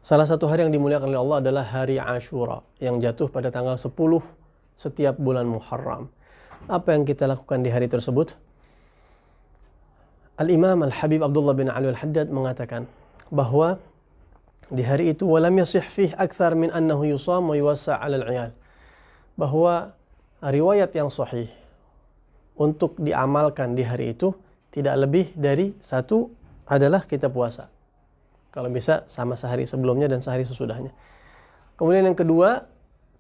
Salah satu hari yang dimuliakan oleh Allah adalah hari Ashura yang jatuh pada tanggal 10 setiap bulan Muharram. Apa yang kita lakukan di hari tersebut? Al-Imam Al-Habib Abdullah bin Ali Al-Haddad mengatakan bahwa di hari itu walam yasih fih akthar min annahu yusam wa yuwassa' 'ala al-'iyal. Bahwa riwayat yang sahih untuk diamalkan di hari itu tidak lebih dari satu adalah kita puasa. Kalau bisa sama sehari sebelumnya dan sehari sesudahnya. Kemudian yang kedua,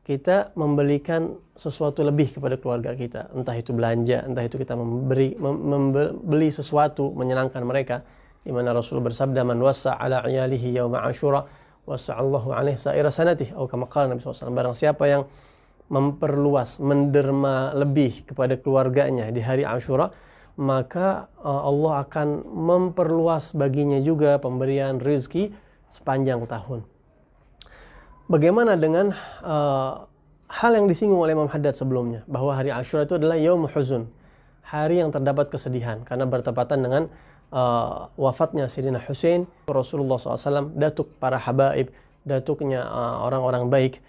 kita membelikan sesuatu lebih kepada keluarga kita. Entah itu belanja, entah itu kita membeli sesuatu menyenangkan mereka. Di mana Rasul bersabda, "Man wassa' 'ala 'iyalihi yauma Ashura, wassa'allahu 'alaihi sa'ira sanatihi." Atau kama qala Nabi SAW, barang siapa yang memperluas, menderma lebih kepada keluarganya di hari Ashura, maka Allah akan memperluas baginya juga pemberian rezeki sepanjang tahun. Bagaimana dengan hal yang disinggung oleh Imam Haddad sebelumnya, bahwa hari Ashura itu adalah yaum huzun, hari yang terdapat kesedihan karena bertepatan dengan wafatnya Sayyidina Husain. Rasulullah SAW, datuk para habaib, datuknya orang-orang baik,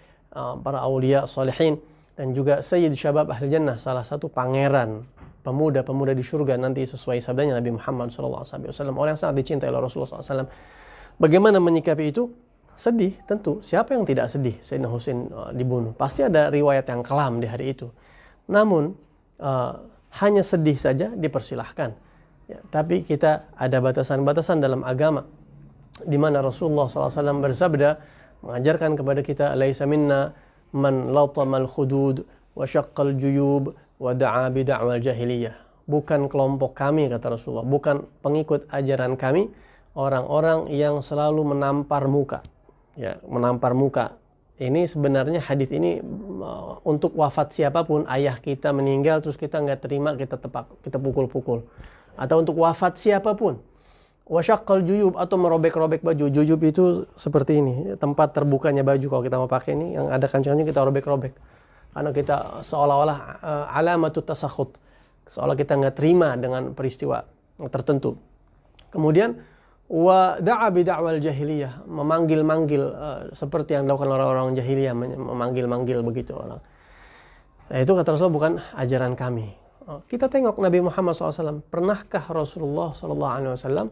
para awliya salihin, dan juga Sayyid Syabab Ahli Jannah, salah satu pangeran pemuda-pemuda di surga nanti sesuai sabdanya Nabi Muhammad SAW, orang yang sangat dicintai oleh Rasulullah SAW. Bagaimana menyikapi itu? Sedih tentu. Siapa yang tidak sedih Sayyidina Husain dibunuh? Pasti ada riwayat yang kelam di hari itu. Namun hanya sedih saja dipersilahkan. Ya, tapi kita ada batasan-batasan dalam agama, di mana Rasulullah SAW bersabda, mengajarkan kepada kita, laisa minna man latamal khudud wa syaqqal juyub wa da'a bid'awal jahiliyah. Bukan kelompok kami, kata Rasulullah, bukan pengikut ajaran kami orang-orang yang selalu menampar muka. Ya, menampar muka. Ini sebenarnya hadis ini untuk wafat siapapun, ayah kita meninggal terus kita nggak terima, kita tepak, kita pukul-pukul. Atau untuk wafat siapapun. Wa syaqqal juyub, atau merobek-robek baju. Juyub itu seperti ini, tempat terbukanya baju. Kalau kita mau pakai ini, yang ada kancingnya kita robek-robek. Karena kita seolah-olah alamatut tasakhut, seolah kita nggak terima dengan peristiwa tertentu. Kemudian wa da'a bid'awal jahiliyah, memanggil-manggil seperti yang dilakukan orang-orang jahiliyah, memanggil-manggil begitu orang. Nah, itu kata Rasulullah bukan ajaran kami. Kita tengok Nabi Muhammad SAW, pernahkah Rasulullah SAW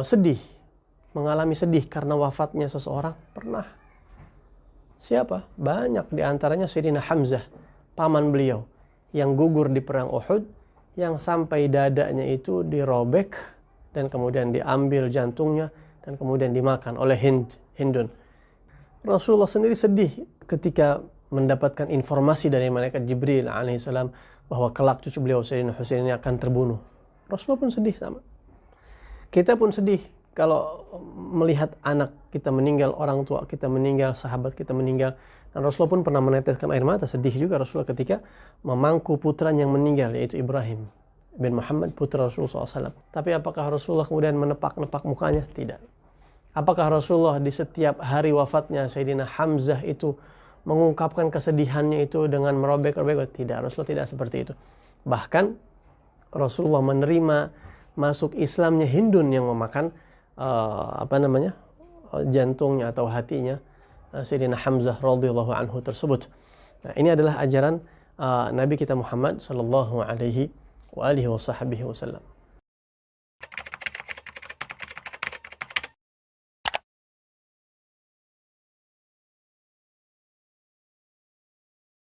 sedih, mengalami sedih karena wafatnya seseorang? Pernah. Siapa? Banyak, di antaranya Sayyidina Hamzah, paman beliau, yang gugur di perang Uhud, yang sampai dadanya itu dirobek dan kemudian diambil jantungnya dan kemudian dimakan oleh Hindun. Rasulullah sendiri sedih ketika mendapatkan informasi dari malaikat Jibril alaihissalam bahwa kelak cucu beliau Sayyidina Husain ini akan terbunuh. Rasulullah pun sedih sama. Kita pun sedih kalau melihat anak kita meninggal, orang tua kita meninggal, sahabat kita meninggal. Dan Rasulullah pun pernah meneteskan air mata, sedih juga Rasulullah ketika memangku putranya yang meninggal, yaitu Ibrahim bin Muhammad, putra Rasulullah SAW. Tapi apakah Rasulullah kemudian menepak-nepak mukanya? Tidak. Apakah Rasulullah di setiap hari wafatnya Sayyidina Hamzah itu mengungkapkan kesedihannya itu dengan merobek-robek? Tidak, Rasulullah tidak seperti itu. Bahkan Rasulullah menerima masuk Islamnya Hindun yang memakan jantungnya atau hatinya Sayyidina Hamzah radhiyallahu anhu tersebut. Nah, ini adalah ajaran Nabi kita Muhammad sallallahu alaihi wa alihi wasallam.